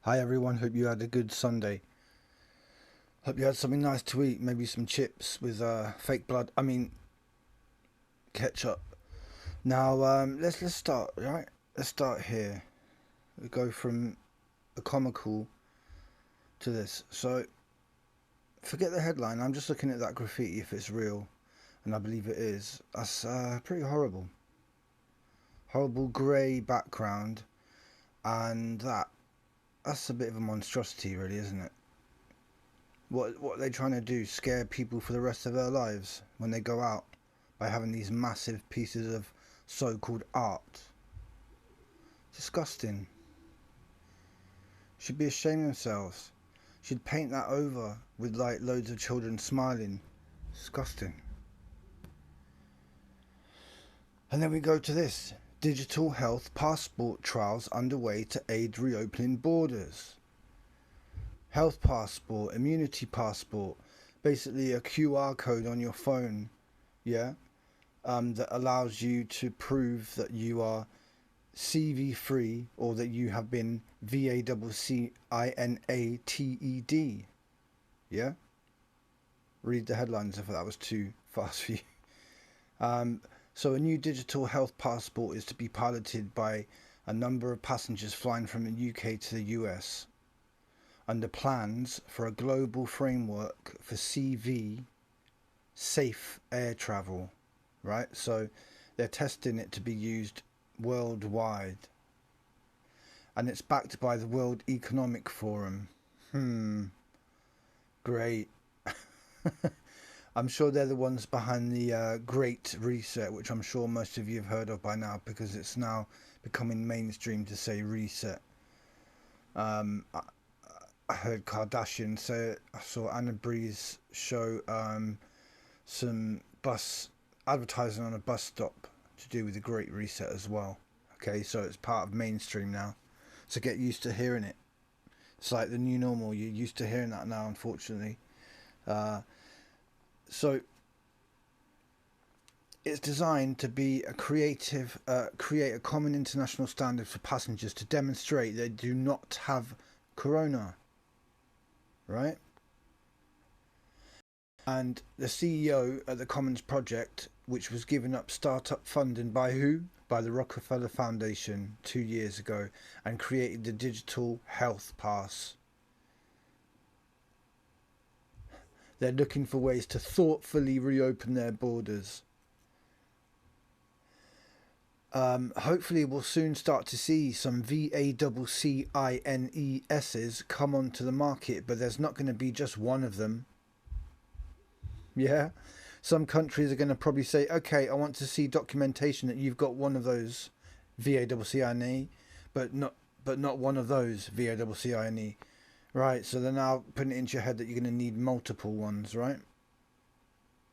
Hi everyone, hope you had a good Sunday. Hope you had something nice to eat, maybe some chips with fake blood, ketchup. Now let's start, right? Let's start here. We go from the comical to this. So forget the headline. I'm just looking at that graffiti if it's real, and I believe it is. That's pretty horrible. Horrible grey background, and that's a bit of a monstrosity, really, isn't it? What are they trying to do? Scare people for the rest of their lives when they go out by having these massive pieces of so-called art? Disgusting. Should be ashamed of themselves. Should paint that over with like loads of children smiling. Disgusting. And then we go to this. Digital health passport trials underway to aid reopening borders. Health passport, immunity passport, basically a QR code on your phone, yeah, that allows you to prove that you are CV free or that you have been vaccinated. Yeah, read the headlines if that was too fast for you. Um, so a new digital health passport is to be piloted by a number of passengers flying from the UK to the US under plans for a global framework for CV safe air travel, right? So they're testing it to be used worldwide, and it's backed by the World Economic Forum. Great. I'm sure they're the ones behind the Great Reset, which I'm sure most of you have heard of by now because it's now becoming mainstream to say reset. I heard Kardashian say it. I saw Anna Bree's show some bus advertising on a bus stop to do with the Great Reset as well. Okay, so it's part of mainstream now. So get used to hearing it. It's like the new normal. You're used to hearing that now, unfortunately. Uh, so it's designed to be create a common international standard for passengers to demonstrate they do not have corona, right? And the CEO at the Commons Project, which was given up startup funding by who? By the Rockefeller Foundation 2 years ago, and created the Digital Health Pass. They're looking for ways to thoughtfully reopen their borders. Hopefully, we'll soon start to see some VACCINESs come onto the market, but there's not going to be just one of them. Yeah, some countries are going to probably say, "Okay, I want to see documentation that you've got one of those VACCINE, but not one of those VACCINE." Right, so they're now putting it into your head that you're going to need multiple ones, right?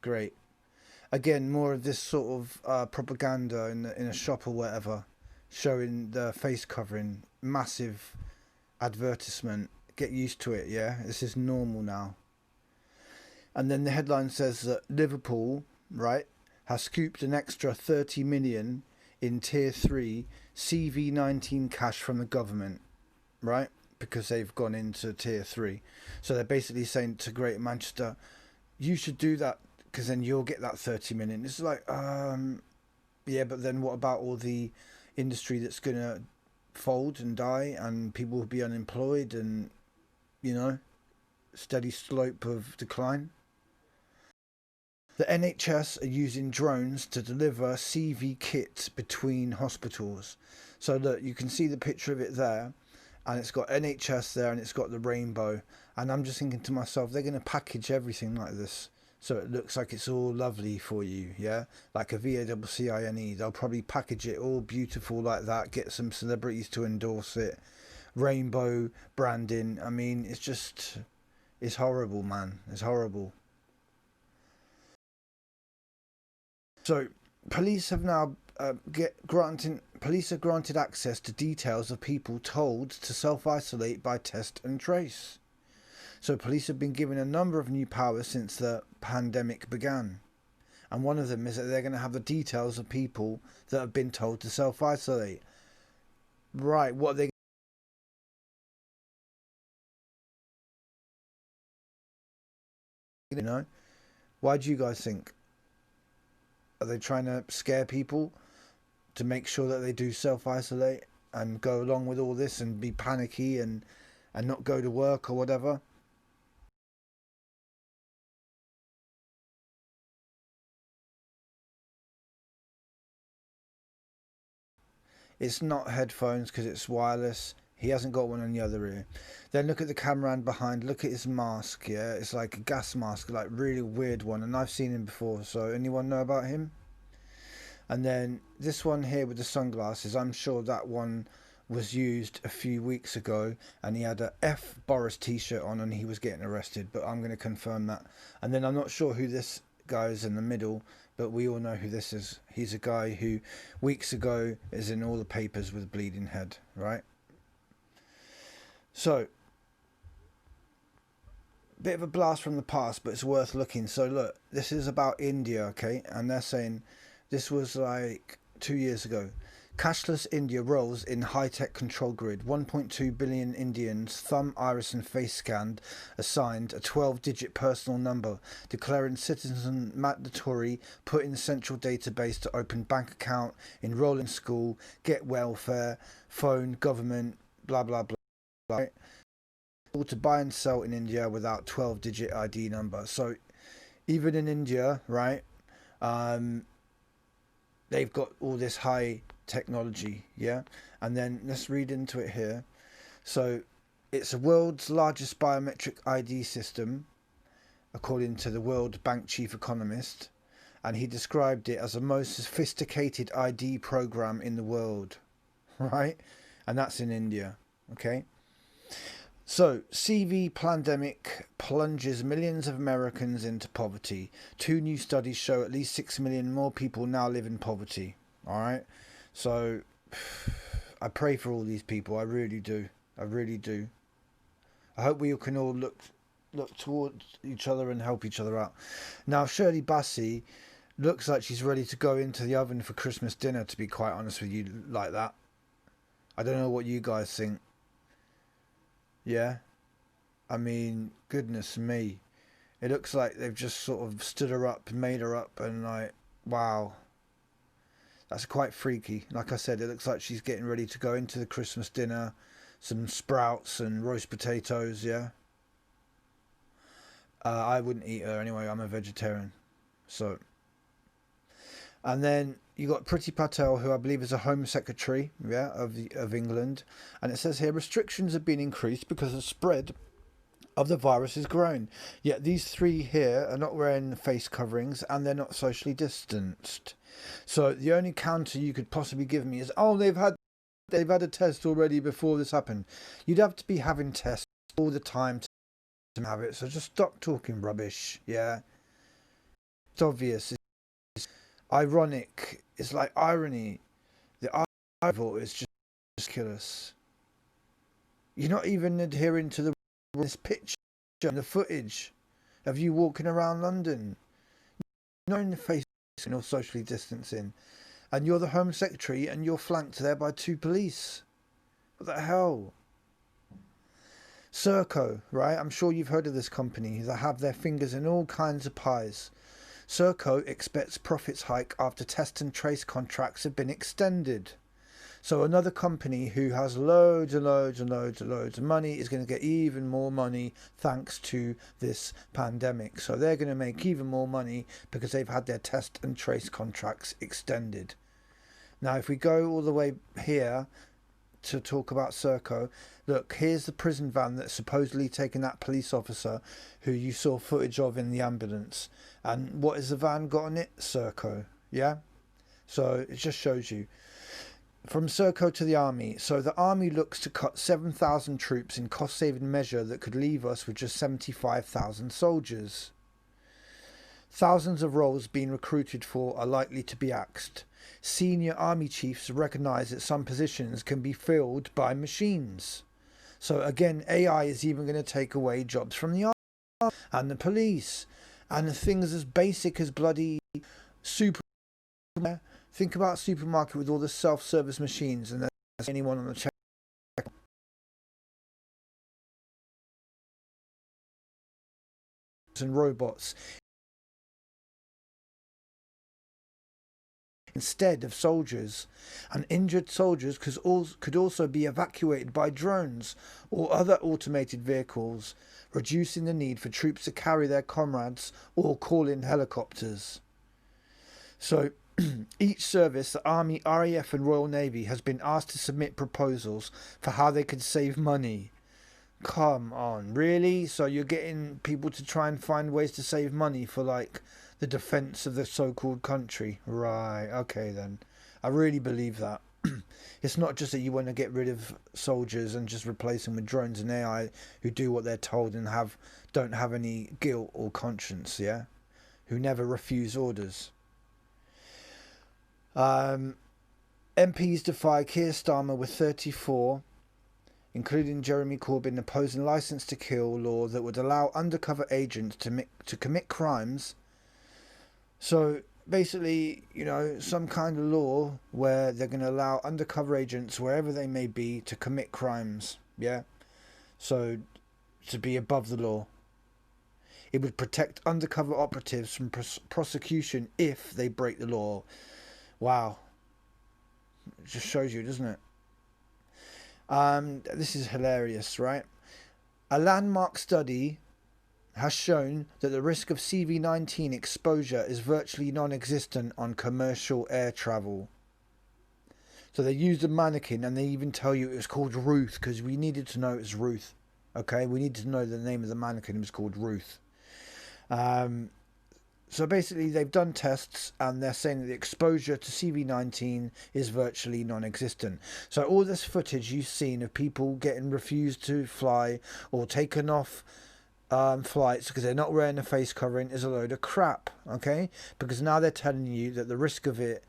Great. Again, more of this sort of propaganda in a shop or whatever, showing the face covering, massive advertisement. Get used to it, yeah? This is normal now. And then the headline says that Liverpool, right, has scooped an extra 30 million in tier 3 CV19 cash from the government, right? Because they've gone into tier 3. So they're basically saying to Greater Manchester, you should do that because then you'll get that 30 million. It's like, yeah, but then what about all the industry that's going to fold and die and people will be unemployed and, you know, steady slope of decline? The NHS are using drones to deliver CV kits between hospitals. So that you can see the picture of it there, and it's got NHS there and it's got the rainbow. And I'm just thinking to myself, they're going to package everything like this so it looks like it's all lovely for you, yeah? Like a VACCINE. They'll probably package it all beautiful like that, get some celebrities to endorse it. Rainbow branding. I mean, it's horrible, man. It's horrible. So, police have now police are granted access to details of people told to self-isolate by test and trace. So, police have been given a number of new powers since the pandemic began. And one of them is that they're going to have the details of people that have been told to self-isolate. Right, what are they You know, why do you guys think? Are they trying to scare people to make sure that they do self-isolate and go along with all this and be panicky and not go to work or whatever? It's not headphones because it's wireless. He hasn't got one on the other ear. Then look at the cameraman behind. Look at his mask. Yeah, it's like a gas mask, like really weird one. And I've seen him before. So anyone know about him? And then this one here with the sunglasses. I'm sure that one was used a few weeks ago, and he had a F Boris t-shirt on, and he was getting arrested. But I'm going to confirm that. And then I'm not sure who this guy is in the middle, but we all know who this is. He's a guy who weeks ago is in all the papers with a bleeding head, right? So, bit of a blast from the past, but it's worth looking. So look, this is about India, okay? And they're saying this was like 2 years ago. Cashless India rolls in high-tech control grid. 1.2 billion Indians, thumb, iris and face scanned, assigned a 12-digit personal number, declaring citizen mandatory, put in central database to open bank account, enroll in school, get welfare, phone, government, blah, blah, blah. Right? To buy and sell in India without 12-digit ID number. So even in India, right, they've got all this high technology, yeah? And then let's read into it here. So it's the world's largest biometric ID system, according to the World Bank chief economist, and he described it as the most sophisticated ID program in the world, right? And that's in India, okay? So, CV pandemic plunges millions of Americans into poverty. 2 new studies show at least 6 million more people now live in poverty. All right? So, I pray for all these people. I really do. I really do. I hope we can all look towards each other and help each other out. Now, Shirley Bassey looks like she's ready to go into the oven for Christmas dinner, to be quite honest with you, like that. I don't know what you guys think. Yeah? I mean, goodness me. It looks like they've just sort of stood her up, made her up, and like, wow. That's quite freaky. Like I said, it looks like she's getting ready to go into the Christmas dinner. Some sprouts and roast potatoes, yeah? I wouldn't eat her anyway, I'm a vegetarian. So. And then you got Priti Patel, who I believe is a Home Secretary, yeah, of England. And it says here, restrictions have been increased because the spread of the virus is growing. Yet these 3 here are not wearing face coverings and they're not socially distanced. So the only counter you could possibly give me is, oh, they've had a test already before this happened. You'd have to be having tests all the time to have it. So just stop talking rubbish. Yeah, it's obvious. It's ironic. It's like irony. The evil is just ridiculous. You're not even adhering to this picture and the footage of you walking around London. You're not in the face or socially distancing. And you're the Home Secretary and you're flanked there by 2 police. What the hell? Serco, right? I'm sure you've heard of this company that have their fingers in all kinds of pies. Serco expects profits hike after test and trace contracts have been extended. So another company who has loads and loads and loads and loads of money is going to get even more money thanks to this pandemic. So they're going to make even more money because they've had their test and trace contracts extended. Now, if we go all the way here to talk about Serco, look, here's the prison van that's supposedly taken that police officer who you saw footage of in the ambulance. And what has the van got on it? Serco. Yeah? So it just shows you. From Serco to the army. So the army looks to cut 7,000 troops in cost-saving measure that could leave us with just 75,000 soldiers. Thousands of roles being recruited for are likely to be axed. Senior army chiefs recognise that some positions can be filled by machines. So again, AI is even going to take away jobs from the army and the police and the things as basic as bloody super. Think about supermarket with all the self-service machines and there's anyone on the check. and robots instead of soldiers, and injured soldiers could also be evacuated by drones or other automated vehicles, reducing the need for troops to carry their comrades or call in helicopters. So each service, the Army, RAF and Royal Navy, has been asked to submit proposals for how they could save money. Come on, really? So you're getting people to try and find ways to save money for like the defence of the so-called country. Right, okay then. I really believe that. It's not just that you want to get rid of soldiers and just replace them with drones and AI who do what they're told and don't have any guilt or conscience, yeah? Who never refuse orders. MPs defy Keir Starmer with 34, including Jeremy Corbyn, opposing licence to kill law that would allow undercover agents to commit crimes. So basically, you know, some kind of law where they're going to allow undercover agents, wherever they may be, to commit crimes. Yeah? So to be above the law. It would protect undercover operatives from prosecution if they break the law. Wow. It just shows you, doesn't it? This is hilarious, right? A landmark study has shown that the risk of CV-19 exposure is virtually non-existent on commercial air travel. So they used a mannequin and they even tell you it was called Ruth because we needed to know it was Ruth. Okay, we needed to know the name of the mannequin was called Ruth. So basically they've done tests and they're saying that the exposure to CV-19 is virtually non-existent. So all this footage you've seen of people getting refused to fly or taken off flights because they're not wearing a face covering is a load of crap, okay? Because now they're telling you that the risk of it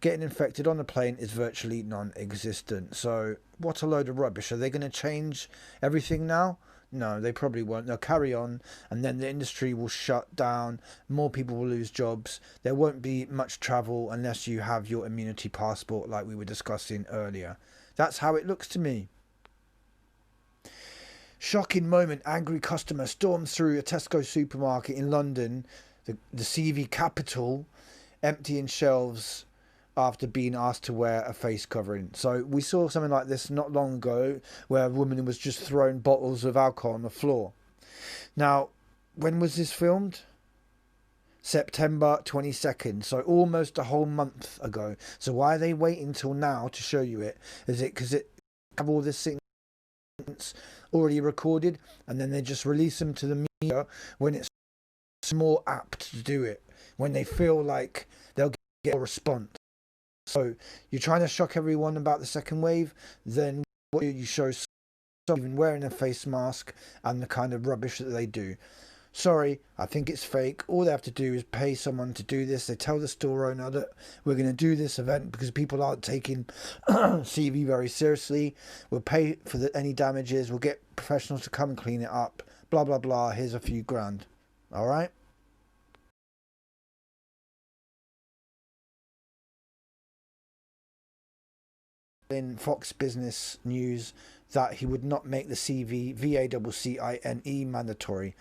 getting infected on a plane is virtually non-existent. So what a load of rubbish. Are they going to change everything now? No, they probably won't. They'll carry on and then the industry will shut down. More people will lose jobs. There won't be much travel unless you have your immunity passport like we were discussing earlier. That's how it looks to me. Shocking moment, angry customer storms through a Tesco supermarket in London, the CV capital, emptying shelves after being asked to wear a face covering. So we saw something like this not long ago where a woman was just throwing bottles of alcohol on the floor. Now, when was this filmed? September 22nd, so almost a whole month ago. So why are they waiting till now to show you it? Is it because it have all this thing already recorded and then they just release them to the media when it's more apt to do it, when they feel like they'll get a response? So you're trying to shock everyone about the second wave, then what you show someone even wearing a face mask and the kind of rubbish that they do. Sorry, I think it's fake. All they have to do is pay someone to do this. They tell the store owner that we're going to do this event because people aren't taking CV very seriously. We'll pay for any damages. We'll get professionals to come and clean it up. Blah, blah, blah. Here's a few grand. All right? In Fox Business News that he would not make the CV VACCINE mandatory.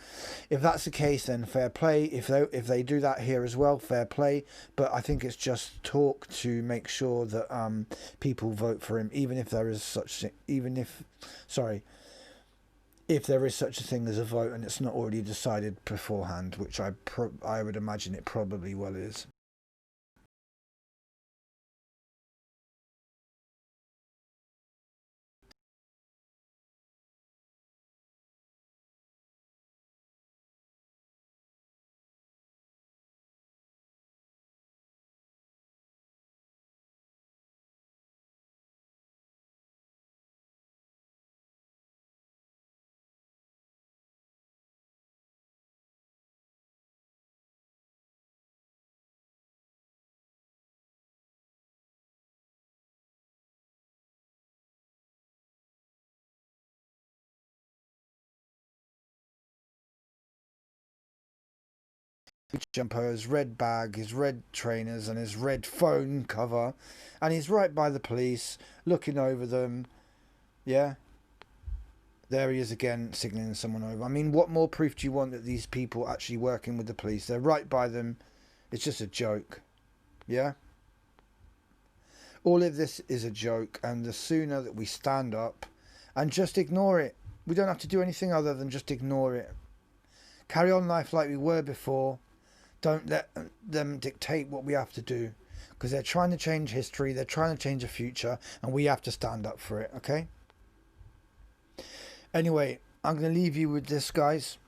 If that's the case, then fair play. If they do that here as well, fair play. But I think it's just talk to make sure that people vote for him, even if there is such if there is such a thing as a vote and it's not already decided beforehand, which I would imagine it probably well is. Jumper, his red bag, his red trainers, and his red phone cover, and he's right by the police, looking over them. Yeah, There he is again, signalling someone over. I mean, what more proof do you want that these people actually working with the police? They're right by them. It's just a joke. Yeah? All of this is a joke, and the sooner that we stand up and just ignore it, we don't have to do anything other than just ignore it. Carry on life like we were before. Don't let them dictate what we have to do, because they're trying to change history, they're trying to change the future, and we have to stand up for it, okay? Anyway, I'm going to leave you with this, guys.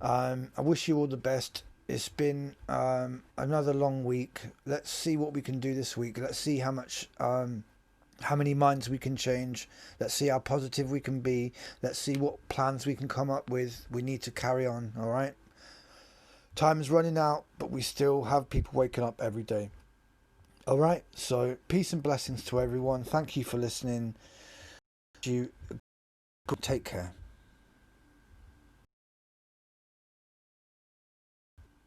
I wish you all the best. It's been another long week. Let's see what we can do this week. Let's see how many minds we can change. Let's see how positive we can be. Let's see what plans we can come up with. We need to carry on, all right? Time is running out, but we still have people waking up every day. All right, so peace and blessings to everyone. Thank you for listening. You take care.